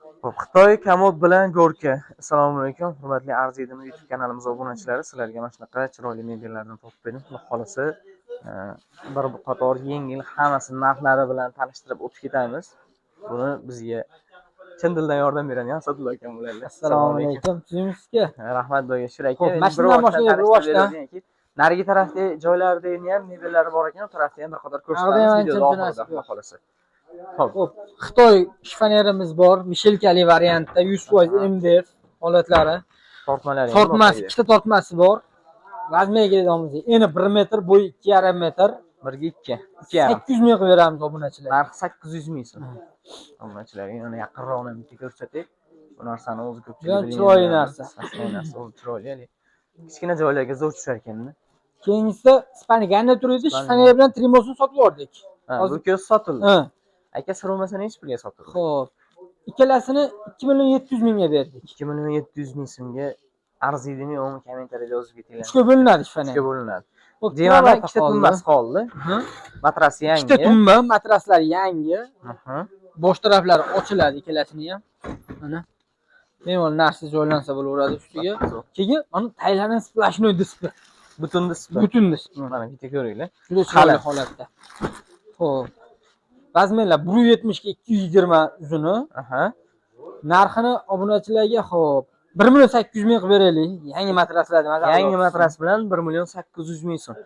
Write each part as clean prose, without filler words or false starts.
Xo'p, Xitoy Kamod bilan Gorka. Assalomu alaykum, hurmatli Arziydim YouTube kanalimiz obunachilari. Sizlarga mana shunaqa chiroyli mebellardan topib berdim. Xudo xolasa, bir qator yengil hammasi narxlari bilan tanishtirib o'tib ketamiz. Buni bizga chin dildan yordam beradi Asadullo akam bularlar. Assalomu alaykum. Tuzimizga. Rahmat do'ga Shiraka. Xo'p, mashinadan boshlaymiz rivojdan. Narigi tarafda joylarda ham mebellari bor ekan, o tarafda ham bir qator ko'rsatamiz videoda oxirida xudo xolasa. Xo'p, Xitoy shifonerimiz bor, mishelkali variantda 100% MDF holatlari. Tortmalari. Tortmasi, ikkita tortmasi bor. Razmeriga kelamiz. Eni 1 metr, bo'yi 2,5 metr. 1 ga 2. 800 ming qilib beramiz obunachilar. Narxi 800 ming so'm. Obunachilarga yana yaqinroqdan bitta ko'rsatdik. Bu narsani o'zi ko'pchilik bilmaydi. Chiroyli narsa. Asli narsa, o'zi chiroyli. Kichkina joylarga zo'r tushar ekanda. Keyingisi Spaniganda turadi, shifoner bilan trimosini sotib yubordik. Bu ko'z sotildi. Aka sir bo'lmasa nechi pulga sotildi? Xo'p. Ikkalasini 2 million 700 mingga berdik. 2 million 700 ming so'mga arziydimi yo'qmi kommentariyada yozib ketinglar. 3 ga bo'linadi shifoner. 3 ga bo'linadi. Demak, ikkita tumbasi qoldi. Matrasi yangi. Ikkita tumba, matraslar yangi. Bosh taraflari ochiladi ikkalasini ham. Mana. Bemalol narsa joylansa bo'laveradi ustiga. Keyin mana taylarning splashnoy displey. Butun displey. Butun displey. Mana bitta ko'ringlar. Juda chiroyli holatda. Xo'p. Razmerlar 170 ga 220 uzuni. Narxini obunachilarga xo'p 1 million 800 ming qilib beraylik. Yangi matraslar demaga. Yangi matras bilan 1 million 800 ming so'm.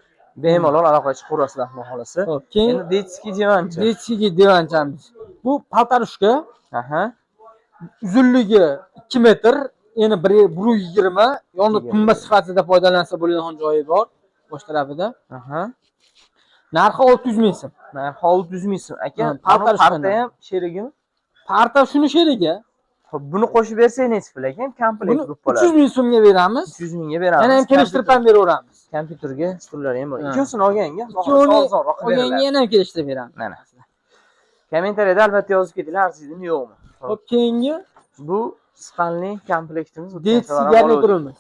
Bemalol aloqa chiqaverasizlar xudo xolasa. Keyin endi detskiy divancha. Detskiy divanchamiz. Bu paltarushka. Uzunligi 2 metr, eni 120, yonida tumba sifatida foydalansa bo'ladigan joyi bor bosh tarafida. Narxi 600 ming so'm. Narxi 600 ming so'm. Aka, parta ham sherigimi? Parta shuni sherigi. Xo'p, buni qo'shib bersak nechi pul ekan? Komplekt bo'lib qoladi. 300 ming so'mga beramiz. 300 mingga beramiz. Yana ham kelishtirib ham beraveramiz. Kompyuterga stullar ham bor. Ikkosini olganga, olganga yana ham kelishtirib beramiz. Mana. Kommentariyada albatta yozib ketinglar, arziydi yo'qmi? Xo'p, keyingi bu spanli komplektimiz. Detskiy garniturimiz.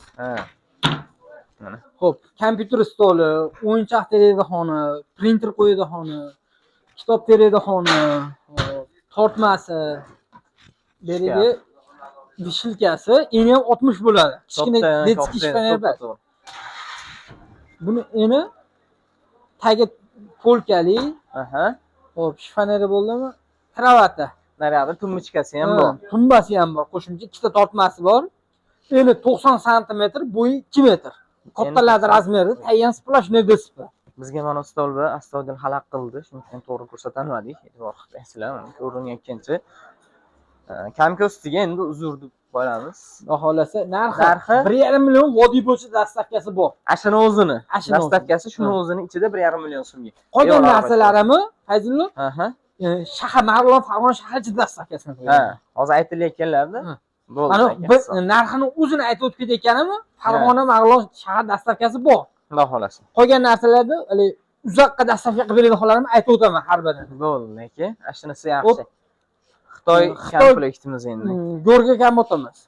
Mana. Xo'p, kompyuter stoli, o'yinchoq teradigan, printer qo'yadigan, kitob teradigan, tortmasi, berigi vishilkasi, eni ham 60 bo'ladi. Kichkina detskiy shifoner bor. Buni eni tagi polkali. Xo'p, shifoneri bo'ldimi? Kravati. Naryoqda tumbichkasi ham bor. Tumbasi ham bor. Qo'shimcha ikkita tortmasi bor. Eni 90 sm, bo'yi 2 metr. Kattalarda razmeri, tayyan splashnoy displey. Bizga mana stolba astoydil xalaq qildi, shuning uchun to'g'ri ko'rsatolmadik. E'tibor qilibsizlar, mana ko'rinayotgancha. Kamka ustiga endi uzr deb qo'yamiz. Xudo xolasa, narxi 1,5 million vodiy bo'yicha dastavkasi bor. Ashini o'zini. Dastavkasi shuni o'zini ichida 1,5 million so'mga. Qolgan narsalarimi, Fayzullo? Shahar Marg'ilon Farg'ona shahar ichida dastavkasini qo'ygan. Hozir aytilayotganlarda mana biz narxini o'zini aytib o'tib ketayotganimi? Farg'ona Marg'ilon shahar dastavkasi bor. Xudo xolasa. Qolgan narsalarni hali uzoqqa dastavka qilib beradigan holatlarni aytib o'taman har birini. Bo'ldi aka. Ashunisi yaxshi. Xitoy komplektimiz endi. Gorka kamotimiz.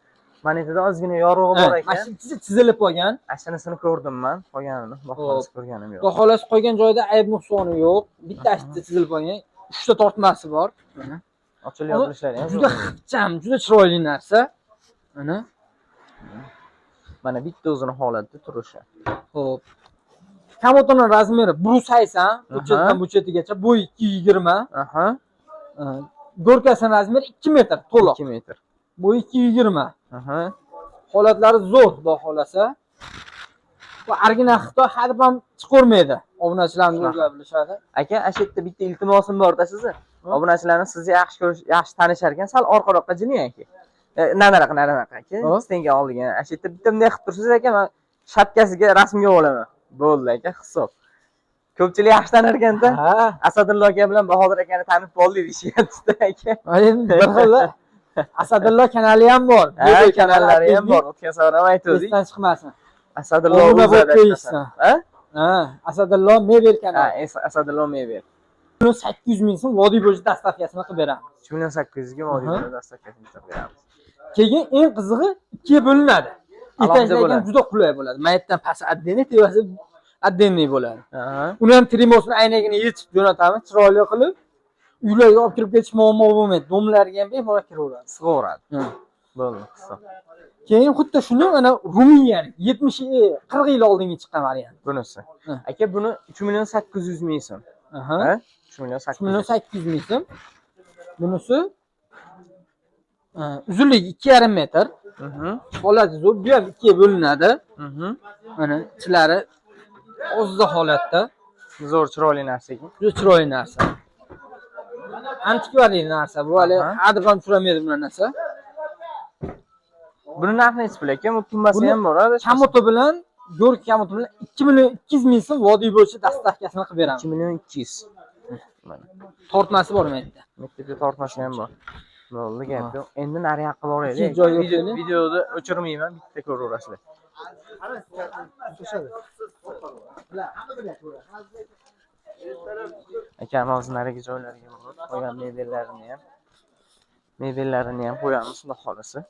Mana yerda ozgina yorug'i bor ekan. Mashina chizilib qolgan. Ashunisini ko'rdim men, qolganini boshqasi ko'rganim yo'q. Xudo xolasa qolgan joyda ayb nuqsoni yo'q. Bitta ashita chizilib qolgan. 3 ta tortmasi bor. Mana. Ochilib yopilishlari ham juda ixcham, juda chiroyli narsa. Mana. Mana bitta o'zini holatda turishi. Xo'p. Kamotoning razmeri 180, buchetdan buchetigacha, bo'yi 220. Gorkasining razmeri 2 metr to'liq. 2 metr. Bo'yi 220. Holatlari zo'r, xudo xolasa. Bu original Xitoy hadeb ham chiqarmaydi. Obunachilarimiz o'zlari bilishadi. Aka, ash yerda bitta iltimosim bor-da sizni. Obunachilarimiz sizni yaxshi ko'rish, yaxshi tanishar ekan, sal orqaroqqa jining aka. Nariroqqa aka. Stenga oldigan. Ash yerda bitta bunday qilib tursiz aka, men shapkasiga rasmga olaman. Bo'ldi aka, hisob. Ko'pchilik yaxshi tanar ekanda. Asadullo aka bilan Bahodir akani tanib qoldik deyishyapti aka. Bir xil Asadullo kanali ham bor. Kanallari ham bor. O'tgan safar ham aytdik. Esdan chiqmasin. Asadullo Asadullo mebel kanali. Asadullo mebel. 800 ming so'm vodiy bo'yicha dastavkasini qilib beramiz. 3800 ga vodiy bo'yicha dastavkasini qilib beramiz. Keyin eng qizig'i 2 ga bo'linadi. Etajlarga juda qulay bo'ladi. Maytdan past отдельный, tevasi отдельный bo'ladi. Uni ham trimosini aynagini yechib jo'natamiz, chiroyli qilib. uylarga olib kirib ketish muammo bo'lmaydi. Domlarga ham bemalol kiraveradi. Sig'averadi. Ha. Bo'ldi, hisob. Keyin xuddi shuni mana Ruminiya 40 yil oldinga chiqqan variant. Bunisi. Ha. Aka, buni 3.800.000 so'm. Aha. Ha? 3.800.000. ming so'm. Bunisi uzunligi 2,5 metr. Holati zo'r, bu ham ikkiga bo'linadi. Mana ichlari ozda holatda. Zo'r chiroyli narsa ekan. Juda chiroyli narsa. Antikvariy narsa. Bu hali adibam turamaydi bu narsa. Buni narxi nechi pul ekan? Bu tumbasi ham bor, ha? Kamoto bilan, go'r kamoto bilan 2.200.000 so'm vodiy bo'yicha dastavkasini qilib beramiz. 2.200.000. Mana. Tortmasi bor menda. Maktabda tortmashi ham bor. Bo'ldi, gap yo'q. Endi nariyoqqa boraylik. Ikki joy yo'q. Videoni o'chirmayman, bitta ko'raverasizlar. Aka, hozir narigi joylarga borib, qo'ygan mebellarini ham qo'yamiz, xudo xolasa.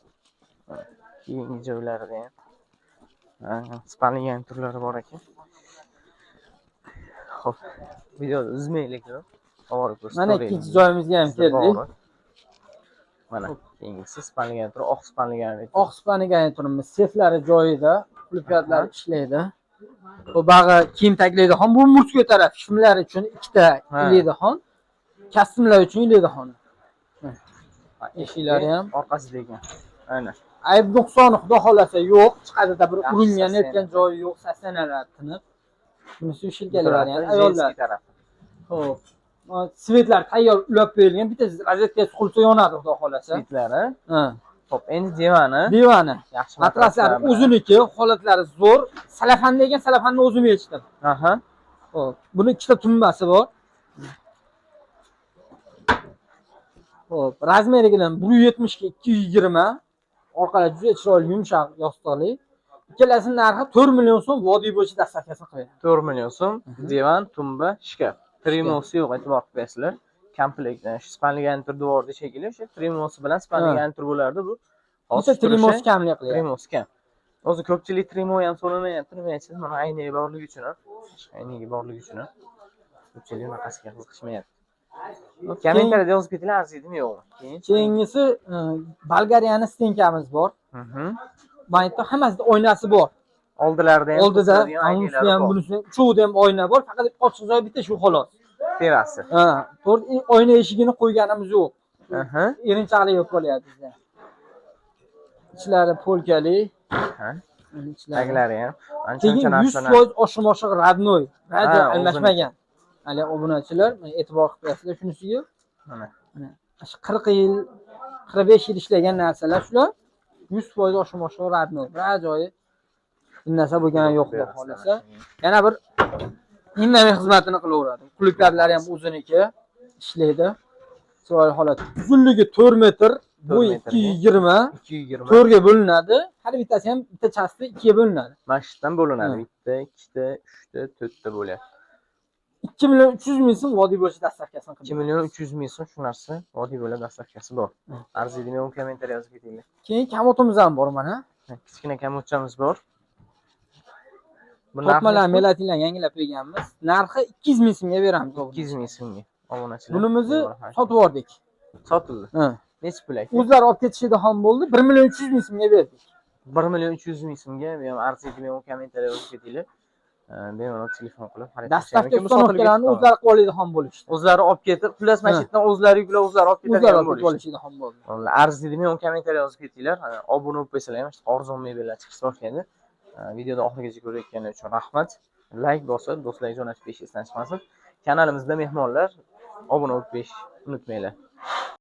Keyingi joylarida ham spalnigan turlari bor ekan. Xo'p, videoni uzmaylik. Oborib ko'rsatib. Mana ikkinchi joyimizga ham keldik. Mana keyingisi spalnigan tur, oq spalnigan. Oq spalnigan turimiz seflari joyida, qulfiyatlar ishlaydi. Bu bag'i kiyim taglaydigan, bu murtga taraf shimlar uchun ikkita ilaydigan, kostyumlar uchun ilaydigan. Eshiklari ham orqasida ekan. Aynan. Ayb nuqsoni xudo xolasa yo'q, chiqadida bir uringan netgan joyi yo'q, sassanalar tinib. Bunisi shilkali variant ayollar tarafi. Xo'p. Svetlar tayyor ulab qo'yilgan, bitta rozetkasi qulsa yonadi xudo xolasa. Svetlari. Ha. Xo'p, endi divani. Yaxshi matraslari o'ziniki, holatlari zo'r. Salafan degan salafanni o'zim yechdim. Aha. Xo'p, buni ikkita tumbasi bor. Xo'p, razmeri bilan 170 ga 220. Orqalari juda chiroyli, yumshoq, yostiqli. Ikkalasining narxi 4 million so'm vodiy bo'yicha dastavkasini qiladi. 4 million so'm divan, tumba, shkaf. Trimosi yo'q, e'tibor qilasizlar. Komplet, shu spalnigan tur devorda shekilli, o'sha trimosi bilan spalnigan tur bo'lardi bu. Hozir trimosi kamlik qilyapti. Trimosi kam. O'zi ko'pchilik trimo ham so'ramayapti, nima aytasiz? Mana ayniga borligi uchun, ayniga borligi uchun. Ko'pchilik bunaqasiga qiziqishmayapti. Kommentariyada yozib ketinglar, arziydimi yo'qmi? Keyingisi Bolgariyaning stenkamiz bor. Mana yerda hammasida oynasi bor. Oldilarda ham, oldida ham bunisi uchuvida ham oyna bor, faqat ochiq joy bitta shu xolos. Terrasi. Ha, to'rt oyna eshigini qo'yganimiz yo'q. Erinchoqlik yo'q qolyapti bizda. Ichlari polkali. Taglari ham. Keyin 100% oshim-oshiq radnoy. Radio almashmagan. Hali obunachilar e'tibor qilib shunisiga. Mana. Shu 40 yil, 45 yil ishlagan narsalar shular. 100% oshim-oshiq radnoy. Bir joyi bu narsa bo'lgani yo'q deb xolasa. Yana bir indamay xizmatini qilaveradi. Qulflari ham o'ziniki ishlaydi. Chiroyli holat. Uzunligi 4 metr, bo'yi 220. 220. 4 ga bo'linadi. Har bittasi ham bitta chasti 2 ga bo'linadi. Mashqdan bo'linadi. Bitta, ikkita, uchta, to'rtta bo'ladi. 2.300.000 so'm vodiy bo'yicha dastavkasini qildi. 2.300.000 so'm shu narsa vodiy bo'yicha dastavkasi bor. Arziydimi yo'qmi kommentariy yozib ketinglar. Keyin kamotimiz ham bor mana. Kichkina kamotchamiz bor. Tortmalar melatinlar yangilab qo'yganmiz. Narxi 200.000 so'mga beramiz. 200.000 so'mga. Obunachilar. Bunimizni sotib yubordik. Sotildi. Necha pul ekan? O'zlari olib ketishida ham bo'ldi. 1.300.000 so'mga berdik. 1.300.000 so'mga, men ham arziydimi yo'qmi kommentariy yozib ketinglar. Bemalol telefon qilib xarid qilish dastavka ustanovkalarni o'zlari qilib oladi ham bo'lishdi. O'zlari olib ketib, xullas masjiddan o'zlari yuklab, o'zlari olib ketadigan bo'lishdi. Ham bo'ldi. Vallahi arziydimi yo'qmi kommentariy yozib ketinglar. Obuna bo'lib qo'ysalar ham arzon mebellar chiqishni boshlaydi. Videoni oxirigacha ko'rayotganingiz uchun rahmat. Like bosib, do'stlarga jo'natib berishingizni unutmasin. Kanalimizda mehmonlar obuna bo'lib qo'yish unutmanglar.